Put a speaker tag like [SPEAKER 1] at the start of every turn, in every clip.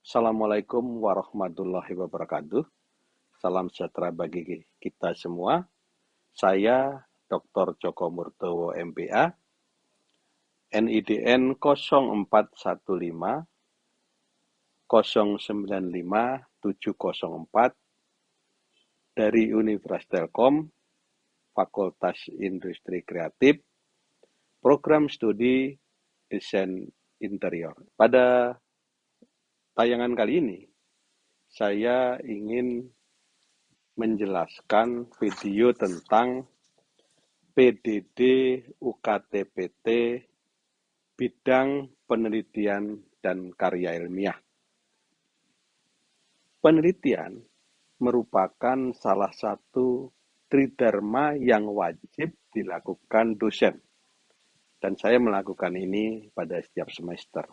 [SPEAKER 1] Assalamualaikum warahmatullahi wabarakatuh. Salam sejahtera bagi kita semua. Saya Dr. Joko Murtowo MPA, NIDN 0415 095 704 dari Universitas Telkom, Fakultas Industri Kreatif, Program Studi Desain Interior. Pada tayangan kali ini, saya ingin menjelaskan video tentang PDD UKT-PT bidang penelitian dan karya ilmiah. Penelitian merupakan salah satu tridharma yang wajib dilakukan dosen, dan saya melakukan ini pada setiap semester.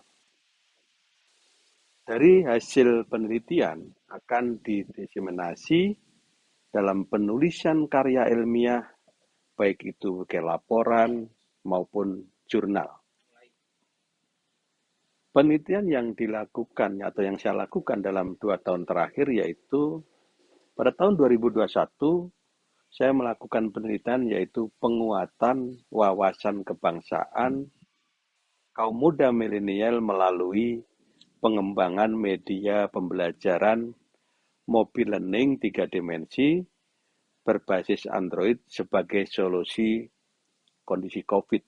[SPEAKER 1] Dari hasil penelitian akan didiseminasi dalam penulisan karya ilmiah, baik itu ke laporan maupun jurnal. Penelitian yang dilakukan atau yang saya lakukan dalam 2 tahun terakhir yaitu pada tahun 2021 saya melakukan penelitian yaitu penguatan wawasan kebangsaan kaum muda milenial melalui pengembangan media pembelajaran mobile learning 3 dimensi berbasis Android sebagai solusi kondisi COVID.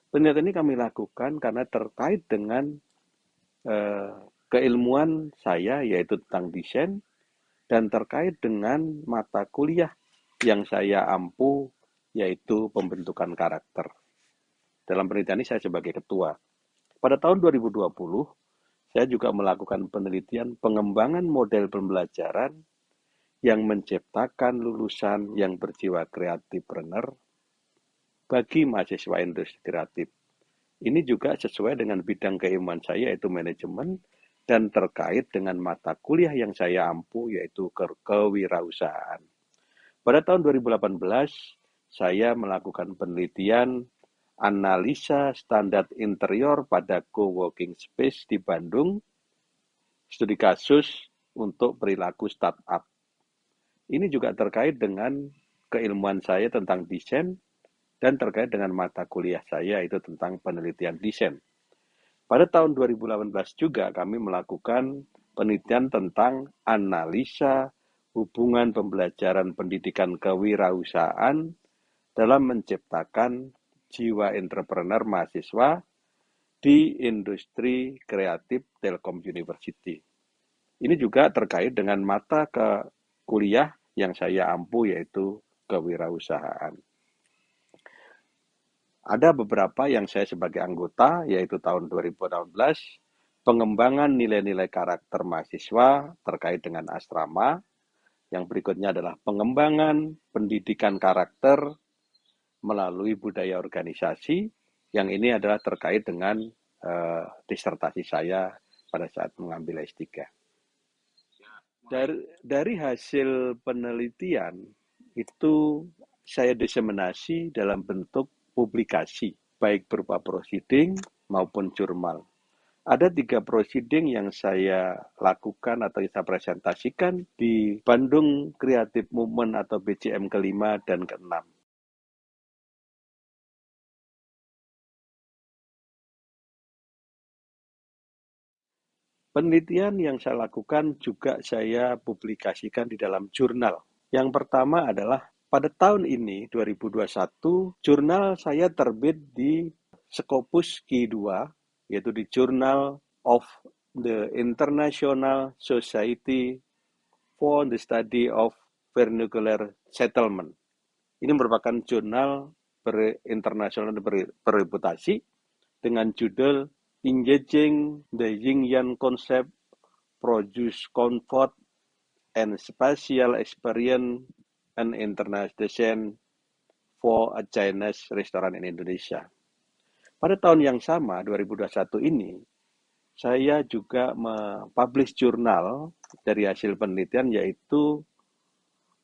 [SPEAKER 1] Penelitian ini kami lakukan karena terkait dengan keilmuan saya yaitu tentang desain dan terkait dengan mata kuliah yang saya ampu yaitu pembentukan karakter. Dalam penelitian ini saya sebagai ketua. Pada tahun 2020, saya juga melakukan penelitian pengembangan model pembelajaran yang menciptakan lulusan yang berjiwa kreatifpreneur bagi mahasiswa industri kreatif. Ini juga sesuai dengan bidang keilmuan saya yaitu manajemen dan terkait dengan mata kuliah yang saya ampu yaitu kewirausahaan. Pada tahun 2018, saya melakukan penelitian analisa standar interior pada co-working space di Bandung, studi kasus untuk perilaku startup. Ini juga terkait dengan keilmuan saya tentang desain dan terkait dengan mata kuliah saya itu tentang penelitian desain. Pada tahun 2018 juga kami melakukan penelitian tentang analisa hubungan pembelajaran pendidikan kewirausahaan dalam menciptakan jiwa entrepreneur mahasiswa di industri kreatif Telkom University. Ini juga terkait dengan mata kuliah yang saya ampu yaitu kewirausahaan. Ada beberapa yang saya sebagai anggota, yaitu tahun 2018, pengembangan nilai-nilai karakter mahasiswa terkait dengan asrama. Yang berikutnya adalah pengembangan pendidikan karakter melalui budaya organisasi. Yang ini adalah terkait dengan disertasi saya pada saat mengambil S3. Dari hasil penelitian itu saya diseminasi dalam bentuk publikasi, baik berupa proceeding maupun jurnal. Ada 3 proceeding yang saya lakukan atau saya presentasikan di Bandung Creative Movement atau BCM ke-5 dan ke-6. Penelitian yang saya lakukan juga saya publikasikan di dalam jurnal. Yang pertama adalah pada tahun ini, 2021, jurnal saya terbit di Scopus Q2, yaitu di Journal of the International Society for the Study of Vernacular Settlement. Ini merupakan jurnal internasional berreputasi dengan judul Engaging the Yin-Yang Concept, Produce Comfort and Spatial Experience and International for a Chinese Restaurant in Indonesia. Pada tahun yang sama, 2021 ini, saya juga mempublish jurnal dari hasil penelitian yaitu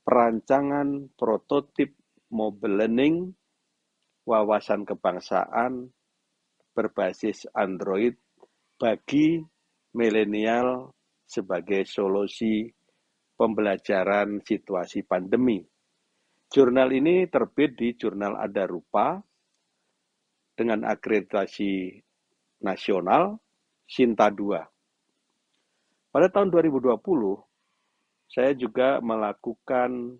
[SPEAKER 1] perancangan prototip mobile learning wawasan kebangsaan berbasis Android bagi milenial sebagai solusi pembelajaran situasi pandemi. Jurnal ini terbit di Jurnal Ada Rupa dengan akreditasi nasional Sinta 2. Pada tahun 2020, saya juga melakukan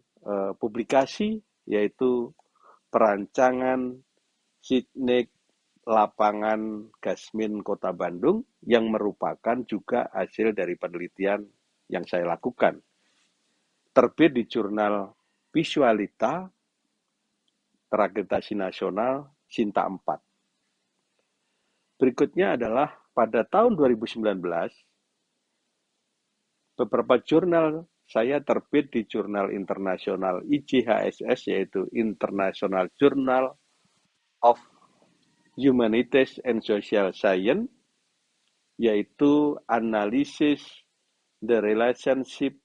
[SPEAKER 1] publikasi, yaitu perancangan Sinek Lapangan Gasmin Kota Bandung yang merupakan juga hasil dari penelitian yang saya lakukan. Terbit di jurnal Visualita terakreditasi nasional Sinta 4. Berikutnya adalah pada tahun 2019, beberapa jurnal saya terbit di jurnal internasional IJHSS, yaitu International Journal of Humanities and Social Science, yaitu Analysis the Relationship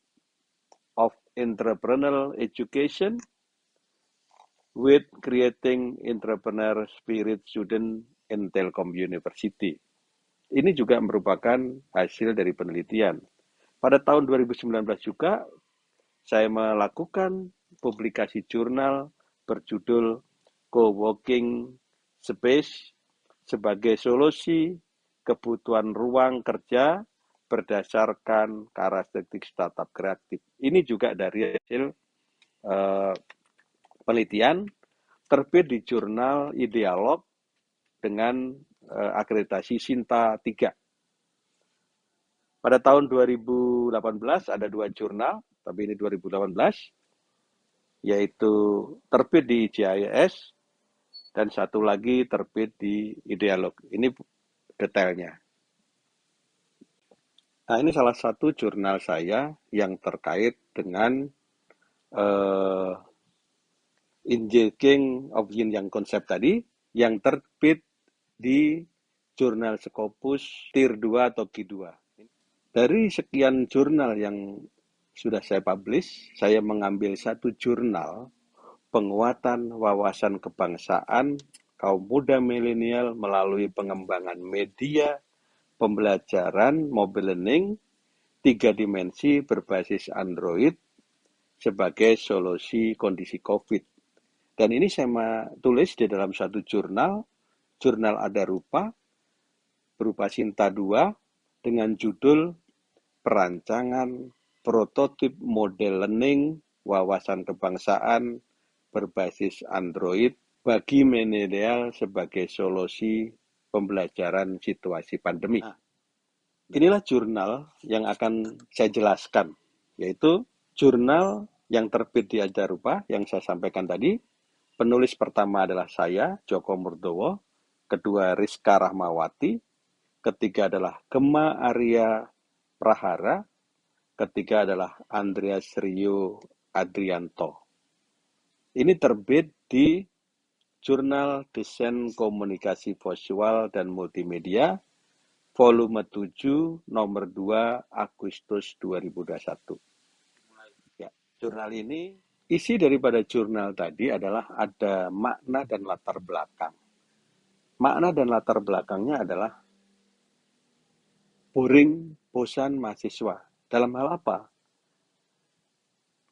[SPEAKER 1] of Entrepreneurial Education with Creating Entrepreneur Spirit Student in Telkom University. Ini juga merupakan hasil dari penelitian. Pada tahun 2019 juga, saya melakukan publikasi jurnal berjudul Co-working Space sebagai solusi kebutuhan ruang kerja berdasarkan karakteristik startup kreatif. Ini juga dari hasil penelitian terbit di jurnal Idealog dengan akreditasi Sinta 3. Pada tahun 2018 ada 2 jurnal, tapi ini 2018, yaitu terbit di IJIS dan satu lagi terbit di Idealog. Ini detailnya. Nah, ini salah satu jurnal saya yang terkait dengan injecting of yin yang konsep tadi, yang terbit di jurnal Scopus Tier 2 atau Q2. Dari sekian jurnal yang sudah saya publish, saya mengambil satu jurnal penguatan wawasan kebangsaan kaum muda milenial melalui pengembangan media pembelajaran mobile learning 3 dimensi berbasis Android sebagai solusi kondisi COVID. Dan ini saya tulis di dalam satu jurnal Ada Rupa, berupa Sinta 2, dengan judul Perancangan Prototip Model Learning Wawasan Kebangsaan berbasis Android bagi milenial sebagai solusi pembelajaran situasi pandemi. Nah, inilah jurnal yang akan saya jelaskan, yaitu jurnal yang terbit di Ada Rupa yang saya sampaikan tadi. Penulis pertama adalah saya, Joko Murdowo, kedua Rizka Rahmawati, ketiga adalah Gema Arya Prahara, ketiga adalah Andreas Rio Adrianto. Ini terbit di Jurnal Desain Komunikasi Visual dan Multimedia, volume 7, nomor 2, Agustus 2021. Ya, jurnal ini, isi daripada jurnal tadi adalah ada makna dan latar belakang. Makna dan latar belakangnya adalah boring, bosan mahasiswa. Dalam hal apa?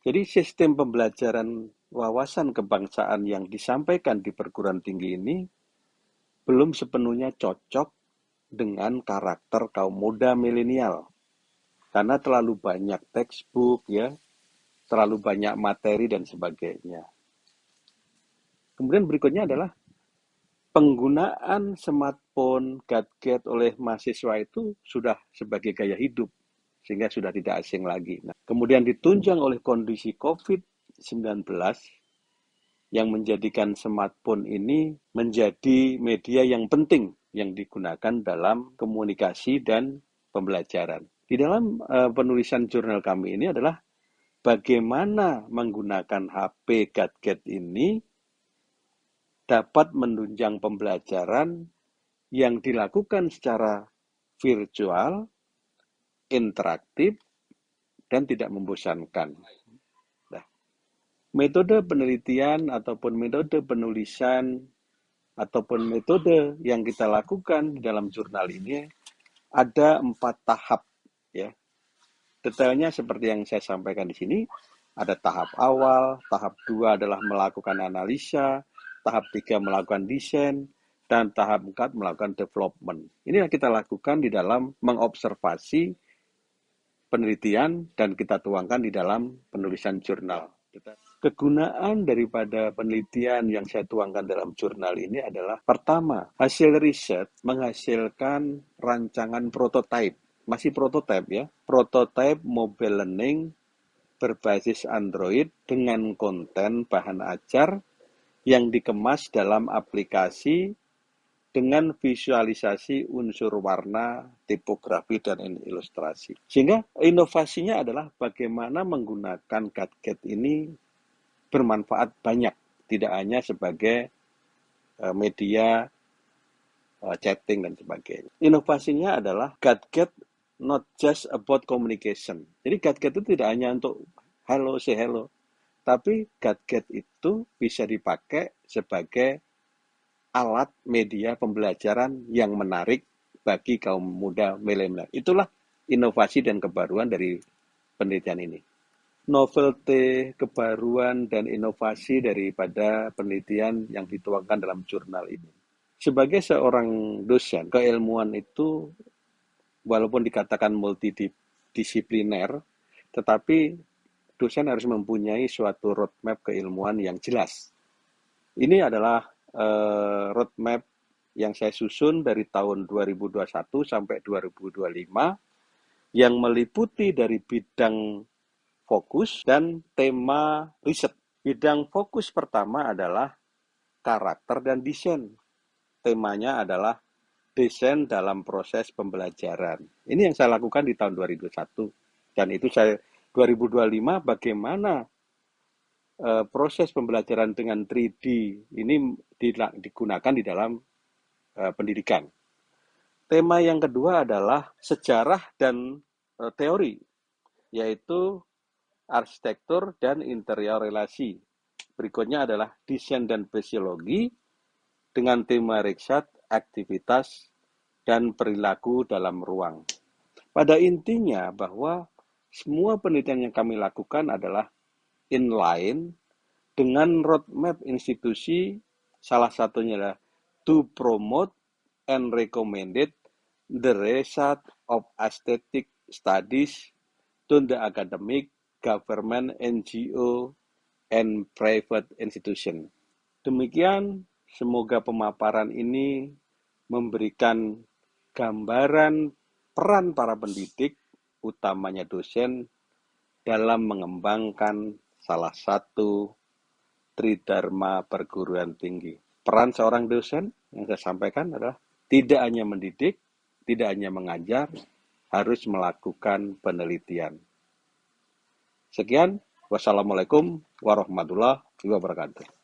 [SPEAKER 1] Jadi sistem pembelajaran wawasan kebangsaan yang disampaikan di perguruan tinggi ini belum sepenuhnya cocok dengan karakter kaum muda milenial. Karena terlalu banyak textbook, ya, terlalu banyak materi dan sebagainya. Kemudian berikutnya adalah penggunaan smartphone, gadget oleh mahasiswa itu sudah sebagai gaya hidup, sehingga sudah tidak asing lagi. Nah, kemudian ditunjang oleh kondisi COVID-19 yang menjadikan smartphone ini menjadi media yang penting yang digunakan dalam komunikasi dan pembelajaran. Di dalam penulisan jurnal kami ini adalah bagaimana menggunakan HP gadget ini dapat menunjang pembelajaran yang dilakukan secara virtual, interaktif, dan tidak membosankan. Nah, metode penelitian ataupun metode penulisan ataupun metode yang kita lakukan dalam jurnal ini Ada 4 tahap, ya. Detailnya seperti yang saya sampaikan di sini, ada tahap awal, tahap 2 adalah melakukan analisa, tahap 3 melakukan desain, dan tahap 4 melakukan development. Ini yang kita lakukan di dalam mengobservasi penelitian dan kita tuangkan di dalam penulisan jurnal. Kegunaan daripada penelitian yang saya tuangkan dalam jurnal ini adalah pertama, hasil riset menghasilkan rancangan prototipe. Masih prototipe ya, prototipe mobile learning berbasis Android dengan konten bahan ajar yang dikemas dalam aplikasi dengan visualisasi unsur warna, tipografi, dan ilustrasi. Sehingga inovasinya adalah bagaimana menggunakan gadget ini bermanfaat banyak, tidak hanya sebagai media chatting dan sebagainya. Inovasinya adalah gadget not just about communication. Jadi gadget itu tidak hanya untuk hello, say hello, tapi gadget itu bisa dipakai sebagai alat media pembelajaran yang menarik bagi kaum muda milenial. Itulah inovasi dan kebaruan dari penelitian ini. Novelty, kebaruan, dan inovasi daripada penelitian yang dituangkan dalam jurnal ini. Sebagai seorang dosen, keilmuan itu walaupun dikatakan multidisipliner, tetapi dosen harus mempunyai suatu roadmap keilmuan yang jelas. Ini adalah roadmap yang saya susun dari tahun 2021 sampai 2025 yang meliputi dari bidang fokus dan tema riset. Bidang fokus pertama adalah karakter dan desain. Temanya adalah desain dalam proses pembelajaran. Ini yang saya lakukan di tahun 2021. Dan itu saya 2025 bagaimana proses pembelajaran dengan 3D ini digunakan di dalam pendidikan. Tema yang kedua adalah sejarah dan teori, yaitu arsitektur dan interior relasi. Berikutnya adalah desain dan fisiologi dengan tema riset, aktivitas, dan perilaku dalam ruang. Pada intinya bahwa semua penelitian yang kami lakukan adalah inline dengan roadmap institusi, salah satunya adalah to promote and recommended the result of aesthetic studies to the academic, government, NGO, and private institution. Demikian, semoga pemaparan ini memberikan gambaran peran para pendidik, utamanya dosen, dalam mengembangkan salah satu tridharma perguruan tinggi. Peran seorang dosen yang saya sampaikan adalah tidak hanya mendidik, tidak hanya mengajar, harus melakukan penelitian. Sekian, wassalamualaikum warahmatullahi wabarakatuh.